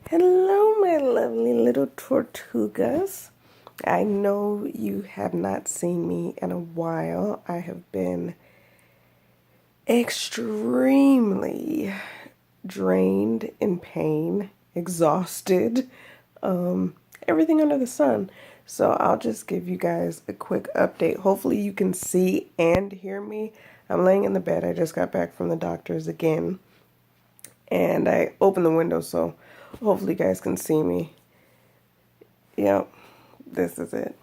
Hello, my lovely little tortugas. I know you have not seen me in a while. I have been extremely drained, in pain, exhausted, everything under the sun. So I'll just give you guys a quick update. Hopefully, you can see and hear me. I'm laying in the bed. I just got back from the doctor's again, and I opened the window so hopefully you guys can see me. Yep, this is it.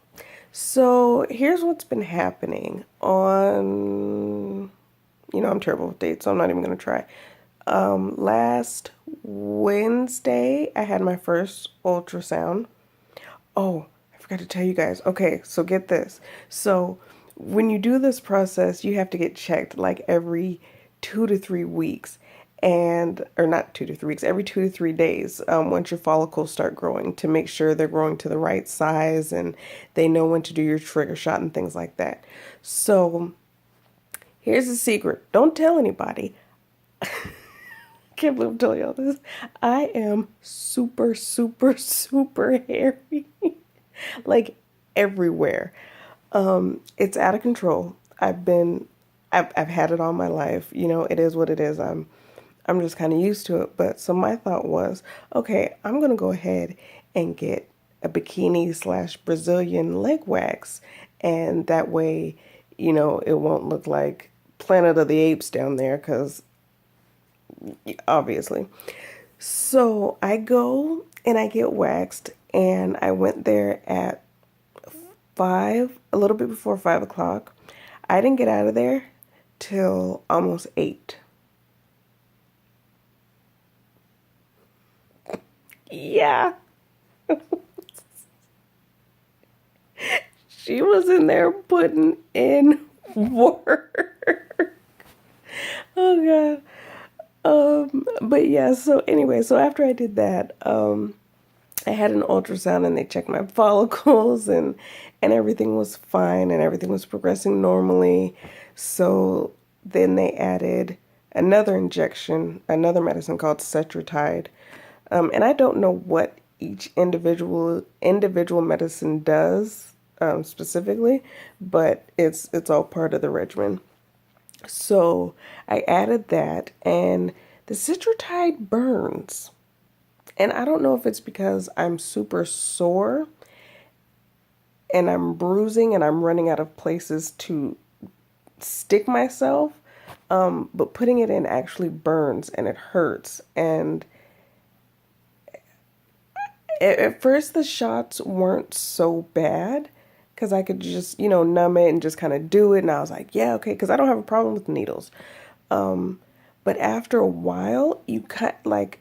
So here's what's been happening on, I'm terrible with dates, so I'm not even going to try. Last Wednesday, I had my first ultrasound. Oh, I forgot to tell you guys. Okay, so get this. So when you do this process, you have to get checked like every 2 to 3 weeks. And, or not 2 to 3 weeks, every 2 to 3 days, once your follicles start growing to make sure they're growing to the right size and they know when to do your trigger shot and things like that. So here's the secret. Don't tell anybody. Can't believe I'm telling y'all this. I am super, super, super hairy. Like everywhere. It's out of control. I've had it all my life. It is what it is. I'm just kind of used to it. But so my thought was, okay, I'm going to go ahead and get a bikini slash Brazilian leg wax. And that way, it won't look like Planet of the Apes down there because obviously. So I go and I get waxed and I went there at 5, a little bit before 5 o'clock. I didn't get out of there till almost 8. Yeah. She was in there putting in work. Oh God. But yeah, so anyway, so after I did that, I had an ultrasound and they checked my follicles and everything was fine and everything was progressing normally. So then they added another injection, another medicine called Cetrotide. And I don't know what each individual medicine does specifically, but it's all part of the regimen. So I added that, and the Citrotide burns. And I don't know if it's because I'm super sore and I'm bruising and I'm running out of places to stick myself. But putting it in actually burns and it hurts. And at first, the shots weren't so bad because I could just, numb it and just kind of do it. And I was like, yeah, okay, because I don't have a problem with needles. But after a while, you cut like,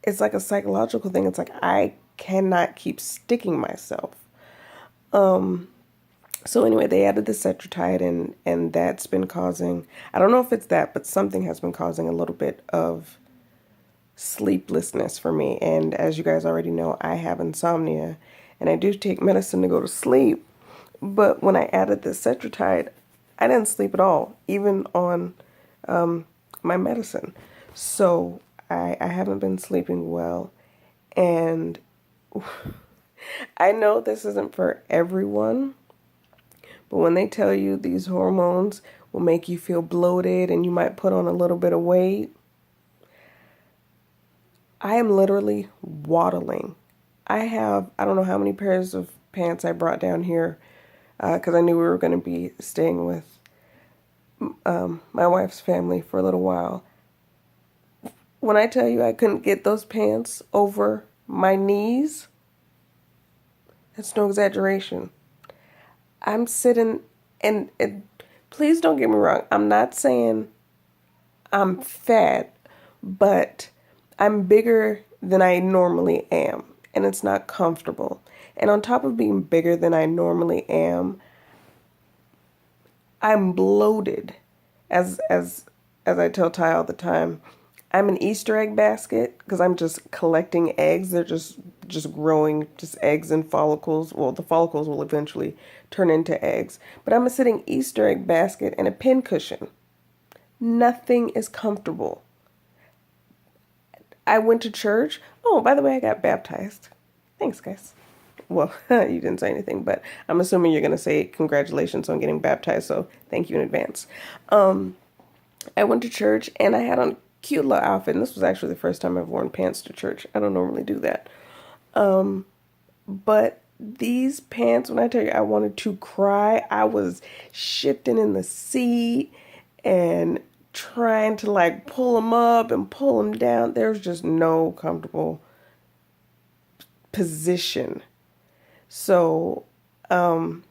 it's like a psychological thing. It's like I cannot keep sticking myself. So anyway, they added the Cetrotide and that's been causing, I don't know if it's that, but something has been causing a little bit of sleeplessness for me. And as you guys already know, I have insomnia and I do take medicine to go to sleep. But when I added the Cetrotide, I didn't sleep at all, even on my medicine. So I haven't been sleeping well. And I know this isn't for everyone, but when they tell you these hormones will make you feel bloated and you might put on a little bit of weight, I am literally waddling. I don't know how many pairs of pants I brought down here because I knew we were going to be staying with my wife's family for a little while. When I tell you I couldn't get those pants over my knees, that's no exaggeration. I'm sitting and please don't get me wrong. I'm not saying I'm fat, but I'm bigger than I normally am, and it's not comfortable. And on top of being bigger than I normally am, I'm bloated. As I tell Ty all the time, I'm an Easter egg basket because I'm just collecting eggs. They're just growing, just eggs and follicles. Well, the follicles will eventually turn into eggs. But I'm a sitting Easter egg basket and a pin cushion. Nothing is comfortable. I went to church. Oh, by the way, I got baptized. Thanks, guys. Well, you didn't say anything, but I'm assuming you're going to say congratulations on getting baptized, so thank you in advance. I went to church and I had on a cute little outfit, and this was actually the first time I've worn pants to church. I don't normally do that. But these pants, when I tell you I wanted to cry, I was shifting in the seat and trying to like pull them up and pull them down. There's just no comfortable position. So I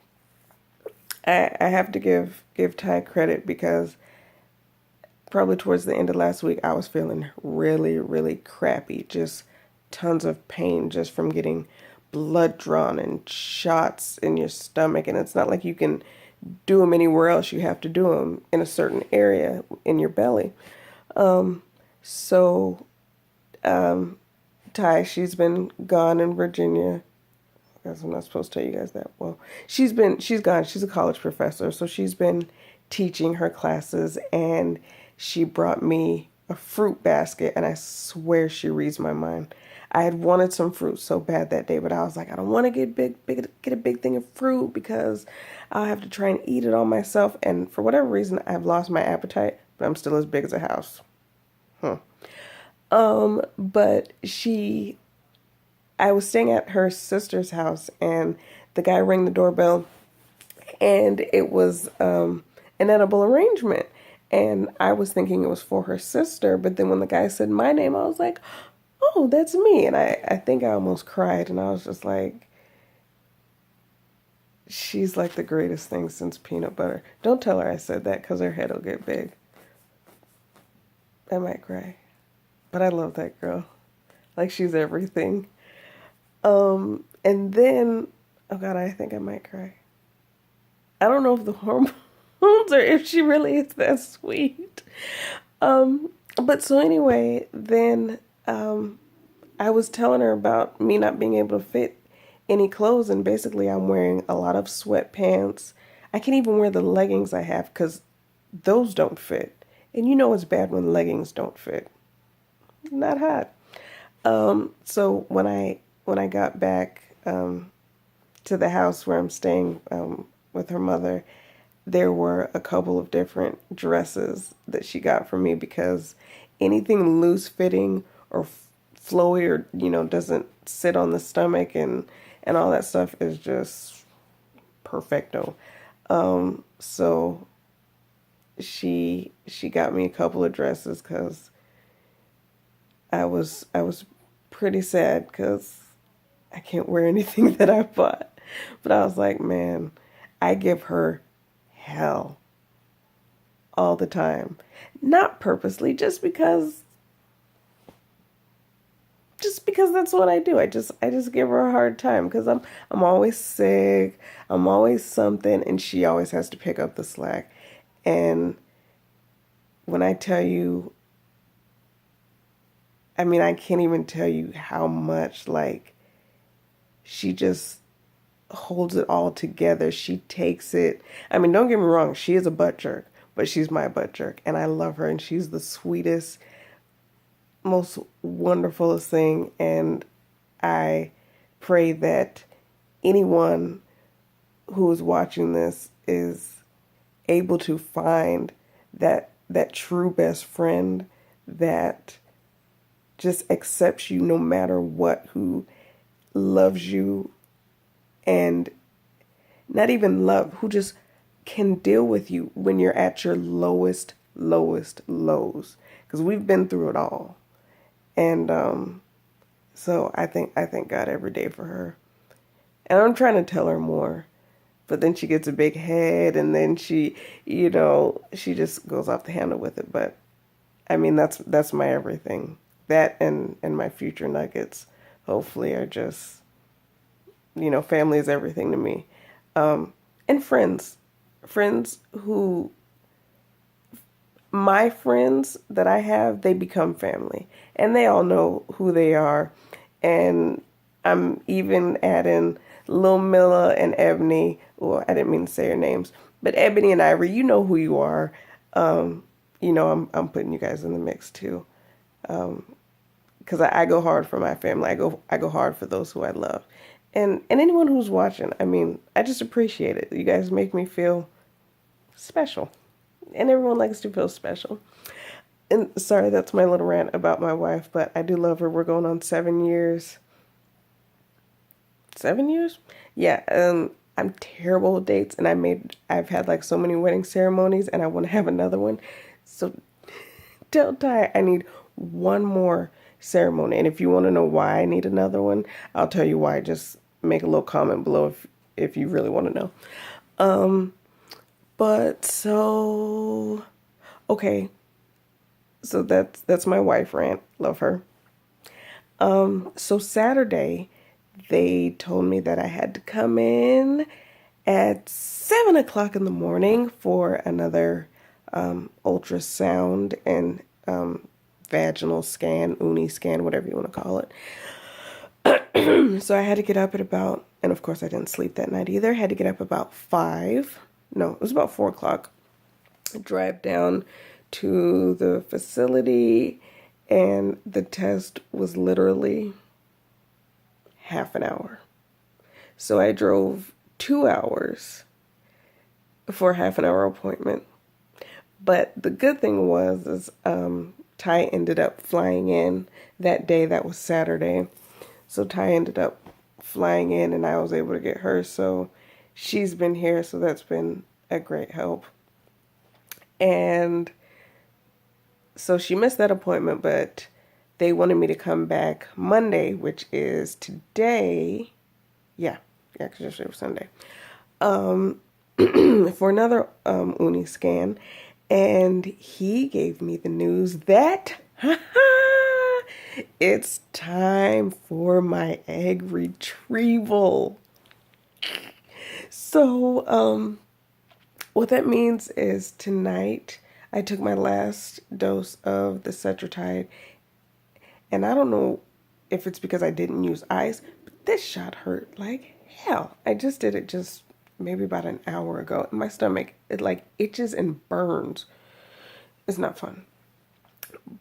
have to give Ty credit because probably towards the end of last week I was feeling really, really crappy. Just tons of pain just from getting blood drawn and shots in your stomach. And it's not like you can do them anywhere else. You have to do them in a certain area in your belly. So Ty, she's been gone in Virginia. I guess I'm not supposed to tell you guys that. Well, she's gone. She's a college professor, so she's been teaching her classes, and she brought me a fruit basket, and I swear she reads my mind. I had wanted some fruit so bad that day, but I was like, I don't want to get a big thing of fruit because I'll have to try and eat it all myself. And for whatever reason, I've lost my appetite, but I'm still as big as a house. But I was staying at her sister's house, and the guy rang the doorbell, and it was an edible arrangement. And I was thinking it was for her sister, but then when the guy said my name, I was like, oh, that's me. And I think I almost cried, and I was just like, she's like the greatest thing since peanut butter. Don't tell her I said that because her head will get big. I might cry. But I love that girl. Like, she's everything. And then, oh God, I think I might cry. I don't know if the hormones or if she really is that sweet. But so anyway, then I was telling her about me not being able to fit any clothes, and basically I'm wearing a lot of sweatpants. I can't even wear the leggings I have because those don't fit. And you know it's bad when leggings don't fit. Not hot. So when I got back to the house where I'm staying with her mother, there were a couple of different dresses that she got for me because anything loose fitting or flowy or doesn't sit on the stomach and all that stuff is just perfecto. So she got me a couple of dresses because I was pretty sad because I can't wear anything that I bought. But I was like, man, I give her hell all the time. Not purposely, just because that's what I do. I just give her a hard time because I'm always sick. I'm always something, and she always has to pick up the slack. And when I tell you, I mean, I can't even tell you how much, like, she just holds it all together. She takes it. I mean, don't get me wrong, she is a butt jerk, but she's my butt jerk, and I love her, and she's the sweetest, most wonderfulest thing. And I pray that anyone who is watching this is able to find that true best friend that just accepts you no matter what, who loves you, and not even love, who just can deal with you when you're at your lowest lows, because we've been through it all. And so I thank God every day for her, and I'm trying to tell her more, but then she gets a big head, and then she just goes off the handle with it. But I mean, that's my everything. That and my future nuggets, hopefully, are just, family is everything to me. And friends who, my friends that I have, they become family, and they all know who they are. And I'm even adding Lil Milla and Ebony. Well, I didn't mean to say your names, but Ebony and Ivory, you know who you are. I'm putting you guys in the mix too. because I go hard for my family. I go hard for those who I love, and anyone who's watching. I mean, I just appreciate it. You guys make me feel special, and everyone likes to feel special. And sorry, that's my little rant about my wife, but I do love her. We're going on 7 years. 7 years? Yeah. I'm terrible with dates, and I've had like so many wedding ceremonies, and I want to have another one. So tell Ty I need one more ceremony, and if you want to know why I need another one, I'll tell you why. Just make a little comment below if you really want to know. But so okay, so that's my wife rant. Love her. So Saturday, they told me that I had to come in at 7 o'clock in the morning for another ultrasound and vaginal scan, uni scan, whatever you want to call it. So I had to get up at about, and of course I didn't sleep that night either. Had to get up about 5. No, it was about 4 o'clock. Drive down to the facility, and the test was literally half an hour. So I drove 2 hours for a half an hour appointment. But the good thing was is Ty ended up flying in that day. That was Saturday. So Ty ended up flying in, and I was able to get her. So she's been here, so that's been a great help. And so she missed that appointment, but they wanted me to come back Monday, which is today. Yeah, because yesterday was Sunday. For another uni scan, and he gave me the news that it's time for my egg retrieval. So what that means is tonight I took my last dose of the Cetrotide, and I don't know if it's because I didn't use ice, but this shot hurt like hell. I just did it just maybe about an hour ago, and my stomach, it like itches and burns. It's not fun.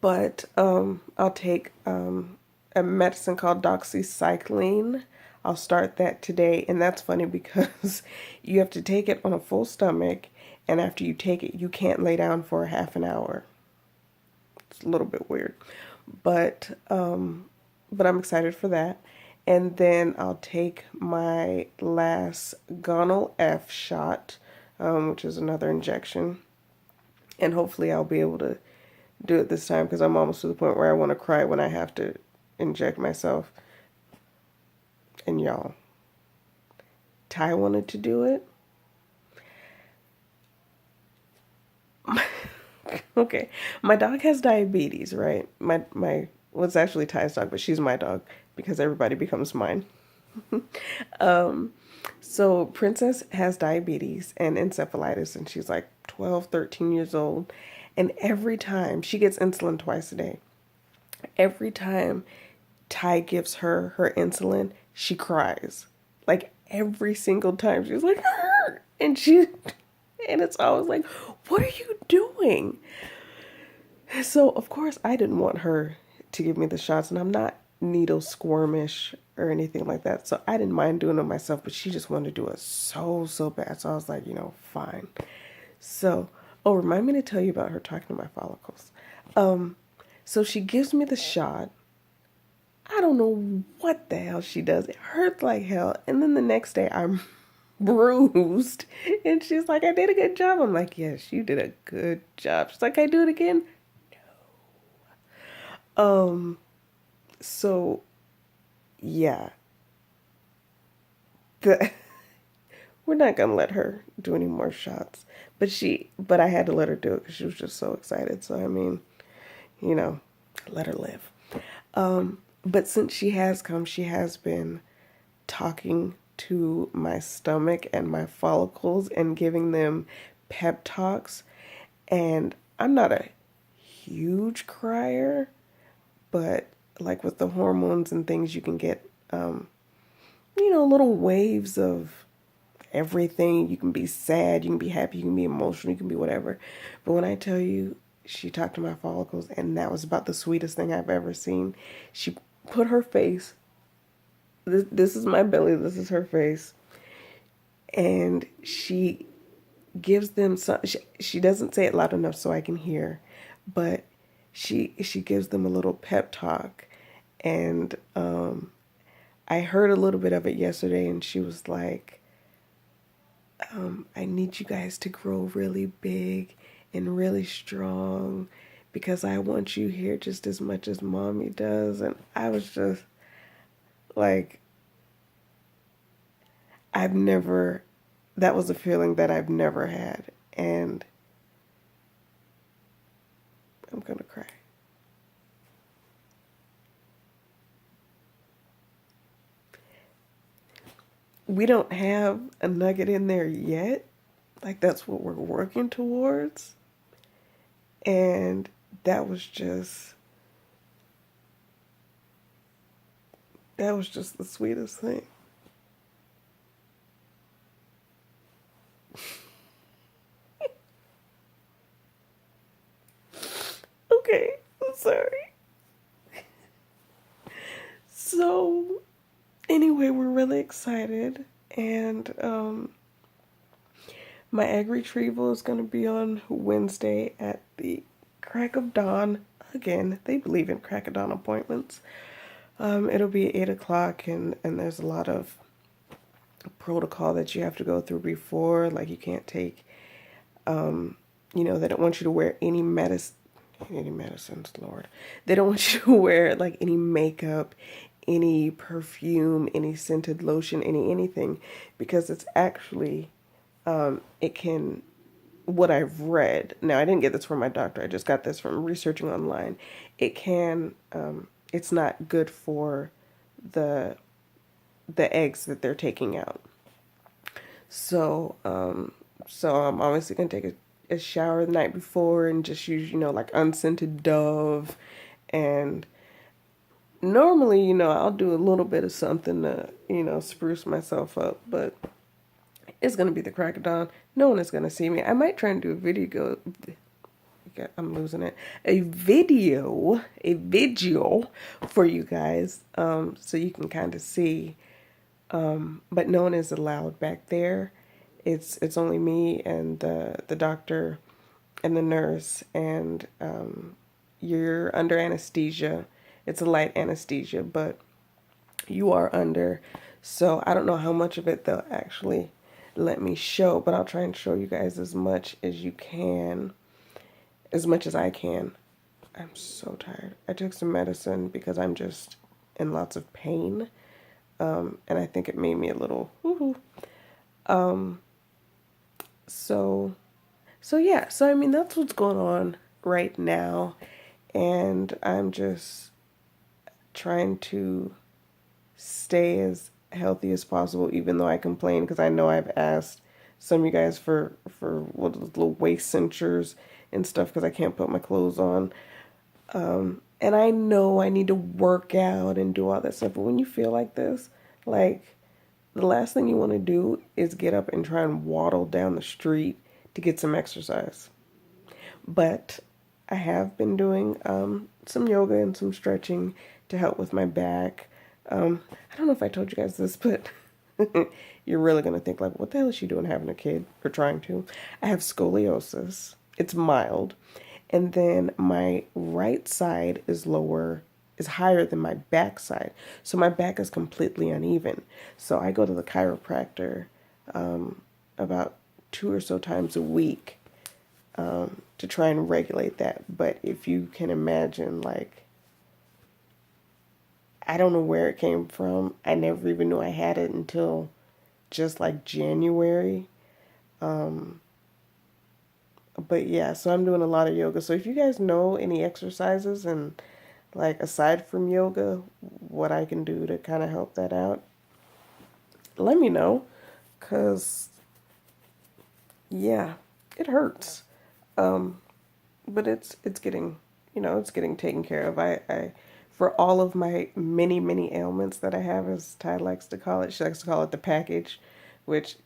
But I'll take a medicine called doxycycline. I'll start that today, and that's funny because you have to take it on a full stomach, and after you take it, you can't lay down for a half an hour. It's a little bit weird, but I'm excited for that. And then I'll take my last Gonal F shot, which is another injection, and hopefully I'll be able to do it this time because I'm almost to the point where I want to cry when I have to inject myself. And y'all, Ty wanted to do it. Okay, my dog has diabetes, right? My well, it's actually Ty's dog, but she's my dog because everybody becomes mine. So Princess has diabetes and encephalitis, and she's like 12, 13 years old. And every time she gets insulin twice a day, every time Ty gives her her insulin, she cries. Like every single time, she's like, "Arr!" and it's always like, what are you doing? So of course I didn't want her to give me the shots, and I'm not needle squirmish or anything like that. So I didn't mind doing it myself, but she just wanted to do it so bad. So I was like, fine. So, oh, remind me to tell you about her talking to my follicles. So she gives me the shot. I don't know what the hell she does. It hurts like hell. And then the next day I'm bruised. And she's like, I did a good job. I'm like, yes, you did a good job. She's like, I do it again? No. So yeah. The we're not gonna let her do any more shots. But I had to let her do it because she was just so excited. So I mean, let her live. But since she has come, she has been talking to my stomach and my follicles and giving them pep talks. And I'm not a huge crier, but like with the hormones and things, you can get, little waves of everything. You can be sad, you can be happy, you can be emotional, you can be whatever. But when I tell you, she talked to my follicles, and that was about the sweetest thing I've ever seen. She put her face, this is my belly, this is her face, and she gives them some, she doesn't say it loud enough so I can hear, but she gives them a little pep talk. And I heard a little bit of it yesterday, and she was like, I need you guys to grow really big and really strong because I want you here just as much as mommy does. And I was just like, I've never, that was a feeling that I've never had. And I'm going to cry. We don't have a nugget in there yet. Like, that's what we're working towards. And that was just, that was just the sweetest thing. Okay, I'm sorry. So, anyway, we're really excited. And my egg retrieval is going to be on Wednesday at the crack of dawn. Again, they believe in crack of dawn appointments. It'll be 8 o'clock, and there's a lot of protocol that you have to go through before. Like, you can't take, they don't want you to wear any medicines, Lord. They don't want you to wear, like, any makeup, any perfume, any scented lotion, anything, because it's actually, it can, what I've read, now I didn't get this from my doctor, I just got this from researching online. It can, it's not good for the eggs that they're taking out. So, so I'm obviously gonna take a shower the night before and just use, like unscented Dove. And normally, I'll do a little bit of something to, spruce myself up, but it's gonna be the crack of dawn. No one is gonna see me. I might try and do a video. I'm losing it. A video for you guys, so you can kind of see. But no one is allowed back there. It's only me and the doctor and the nurse, and you're under anesthesia. It's a light anesthesia, but you are under. So I don't know how much of it they'll actually let me show, but I'll try and show you guys as much as you can, as much as I can. I'm so tired. I took some medicine because I'm just in lots of pain, and I think it made me a little woohoo. So, so yeah, so I mean, that's what's going on right now. And I'm just trying to stay as healthy as possible, even though I complain, because I know I've asked some of you guys for what little waist cinchers and stuff because I can't put my clothes on. And I know I need to work out and do all that stuff, but when you feel like this, like, the last thing you want to do is get up and try and waddle down the street to get some exercise. But I have been doing some yoga and some stretching to help with my back. I don't know if I told you guys this, but you're really going to think, like, what the hell is she doing having a kid, or trying to? I have scoliosis. It's mild. And then my right side is higher than my back side. So my back is completely uneven. So I go to the chiropractor about 2 or so times a week to try and regulate that. But if you can imagine, like, I don't know where it came from. I never even knew I had it until just like January. But yeah, so I'm doing a lot of yoga. So if you guys know any exercises and, like, aside from yoga, what I can do to kind of help that out, let me know. Cause yeah, it hurts. But it's getting, it's getting taken care of. I for all of my many ailments that I have, as Ty likes to call it, she likes to call it the package, which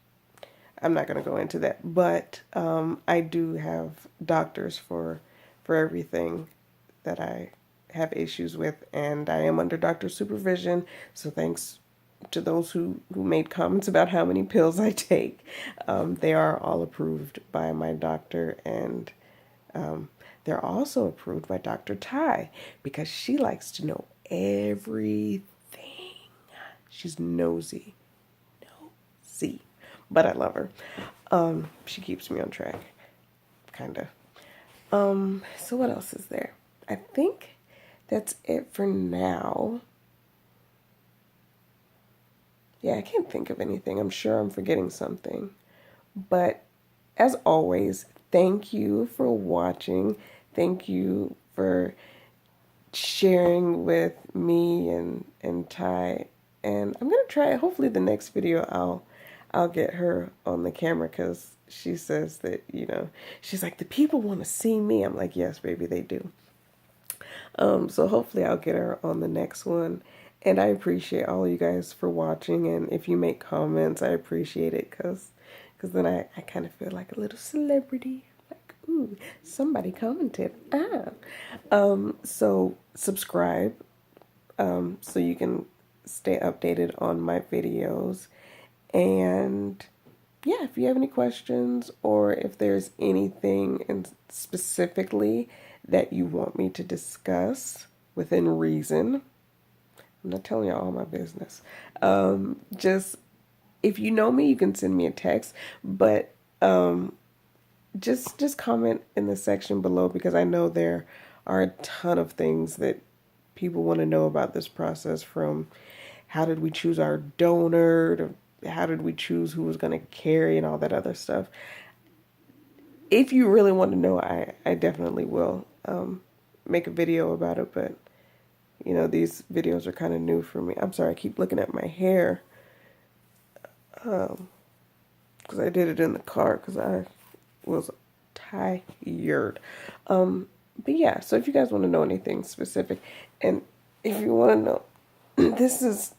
I'm not going to go into that. But I do have doctors for for everything that I have issues with, and I am under doctor's supervision. So thanks to those who made comments about how many pills I take. They are all approved by my doctor, and they're also approved by Dr. Ty because she likes to know everything. She's nosy. Nosy. But I love her. She keeps me on track. Kinda. So what else is there? I think that's it for now. Yeah, I can't think of anything. I'm sure I'm forgetting something. But as always, thank you for watching. Thank you for sharing with me and Ty. And I'm gonna try it. Hopefully the next video I'll get her on the camera, because she says that, she's like, the people want to see me. I'm like, yes, baby, they do. So hopefully I'll get her on the next one. And I appreciate all of you guys for watching. And if you make comments, I appreciate it, because then I kind of feel like a little celebrity. Like, ooh, somebody commented. So subscribe so you can stay updated on my videos. And yeah, if you have any questions, or if there's anything specifically that you want me to discuss within reason, I'm not telling you all my business. Just, if you know me, you can send me a text, but just comment in the section below, because I know there are a ton of things that people want to know about this process, from how did we choose our donor, to how did we choose who was going to carry, and all that other stuff. If you really want to know, I definitely will make a video about it, but these videos are kind of new for me. I'm sorry, I keep looking at my hair, because I did it in the car because I was tired. But yeah, so if you guys want to know anything specific, and if you want to know, this is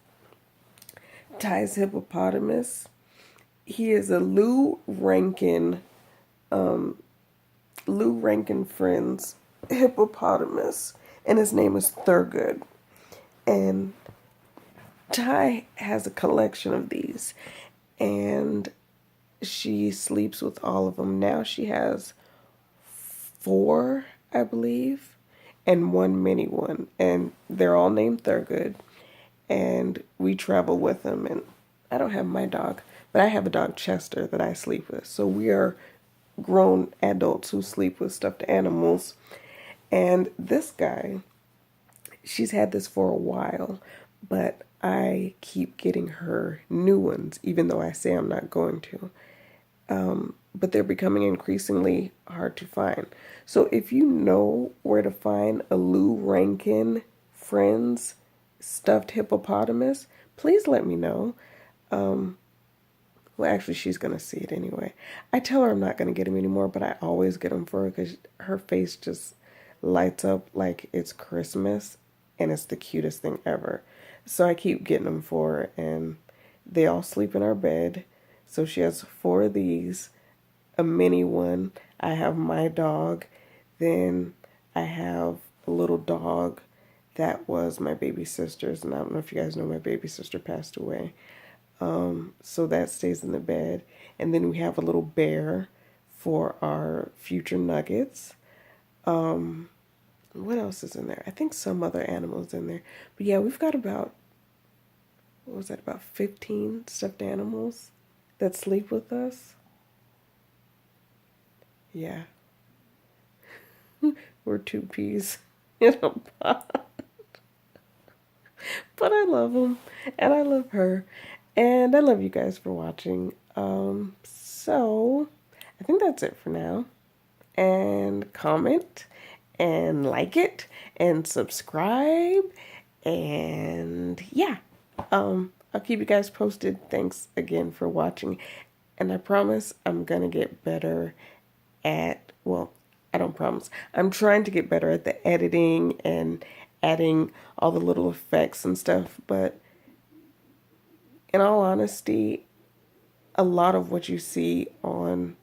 Ty's hippopotamus. He is a Lou Rankin Friends hippopotamus, and his name is Thurgood. And Ty has a collection of these, and she sleeps with all of them. Now she has 4, I believe, and 1 mini one, and they're all named Thurgood. And we travel with them, and I don't have my dog, but I have a dog, Chester, that I sleep with. So we are grown adults who sleep with stuffed animals. And this guy, she's had this for a while, but I keep getting her new ones, even though I say I'm not going to. But they're becoming increasingly hard to find. So if you know where to find a Lou Rankin Friends stuffed hippopotamus, please let me know. Well, actually, she's going to see it anyway. I tell her I'm not going to get them anymore, but I always get them for her, because her face just lights up like it's Christmas, and it's the cutest thing ever. So I keep getting them for her, and they all sleep in our bed. So she has 4 of these, a mini one. I have my dog. Then I have a little dog that was my baby sister's, and I don't know if you guys know, my baby sister passed away. So that stays in the bed. And then we have a little bear for our future nuggets. What else is in there? I think some other animals in there. But yeah, we've got about, what was that, about 15 stuffed animals that sleep with us. Yeah. We're 2 peas in a pot. But I love them, and I love her, and I love you guys for watching. So I think that's it for now. And comment, and like it, and subscribe, and yeah. I'll keep you guys posted. Thanks again for watching, and I promise I'm gonna get better at, well, I don't promise. I'm trying to get better at the editing and adding all the little effects and stuff, but in all honesty, a lot of what you see on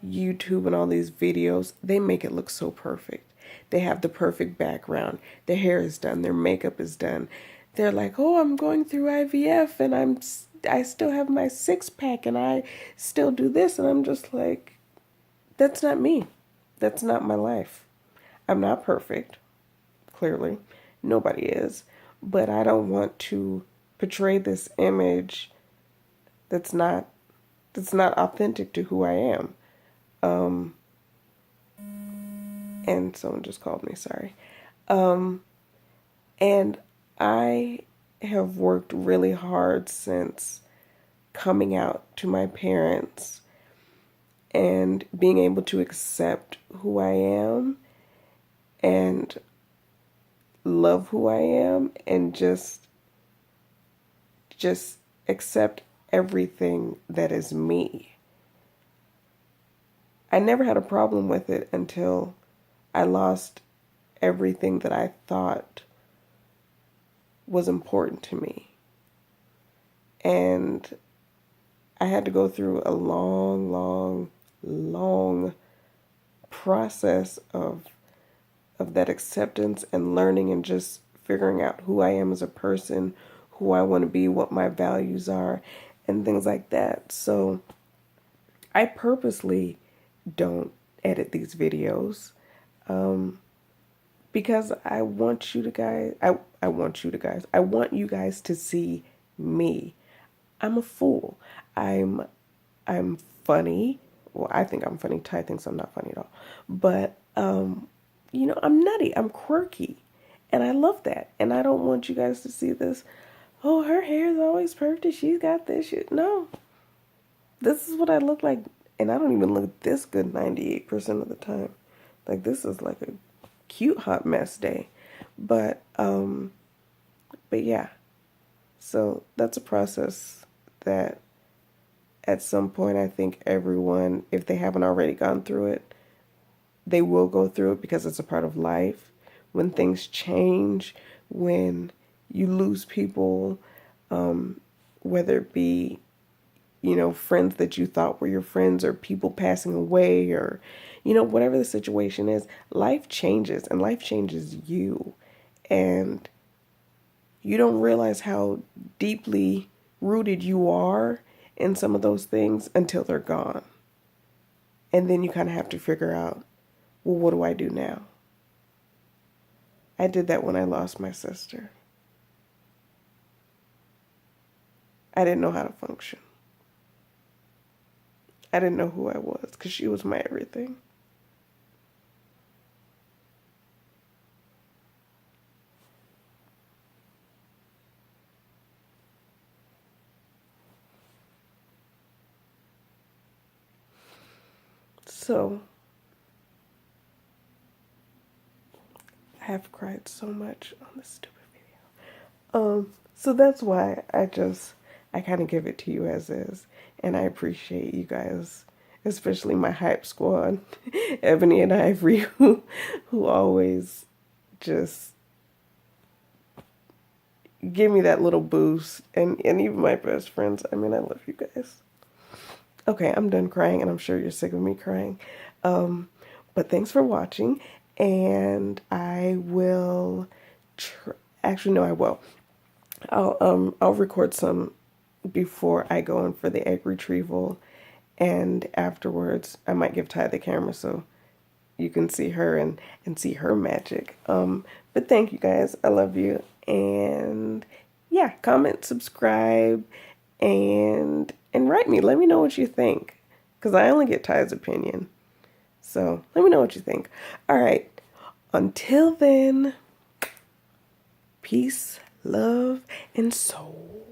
YouTube and all these videos, they make it look so perfect. They have the perfect background. Their hair is done. Their makeup is done. They're like, oh, I'm going through IVF and I still have my six pack and I still do this. And I'm just like, that's not me. That's not my life. I'm not perfect, clearly. Nobody is. But I don't want to portray this image that's not authentic to who I am. And someone just called me, sorry. And I have worked really hard since coming out to my parents and being able to accept who I am and love who I am and just accept everything that is me. I never had a problem with it until I lost everything that I thought was important to me. And I had to go through a long process of that acceptance and learning and just figuring out who I am as a person, who I want to be, what my values are, and things like that. So I purposely don't edit these videos because I want you guys to see me. I'm a fool. I'm funny. Well, I think I'm funny. Ty thinks I'm not funny at all. But I'm nutty. I'm quirky. And I love that. And I don't want you guys to see this. Oh, her hair is always perfect. She's got this shit. No. This is what I look like. And I don't even look this good 98% of the time. Like, this is like a cute hot mess day. But yeah. So that's a process that at some point I think everyone, if they haven't already gone through it, they will go through it because it's a part of life. When things change, when you lose people, whether it be, friends that you thought were your friends or people passing away or, whatever the situation is, life changes and life changes you. And you don't realize how deeply rooted you are in some of those things until they're gone. And then you kind of have to figure out, well, what do I do now? I did that when I lost my sister. I didn't know how to function. I didn't know who I was because she was my everything. So I have cried so much on this stupid video. So that's why I kind of give it to you as is. And I appreciate you guys, especially my hype squad, Ebony and Ivory, who always just give me that little boost. And even my best friends. I mean, I love you guys. Okay, I'm done crying, and I'm sure you're sick of me crying. But thanks for watching, and I will. Actually, no, I will. I'll record some before I go in for the egg retrieval, and afterwards I might give Ty the camera so you can see her and see her magic. But thank you guys. I love you, and yeah, comment, subscribe, and write me. Let me know what you think, because I only get Ty's opinion. So let me know what you think. All right. Until then, peace, love, and soul.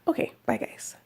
Okay, bye guys.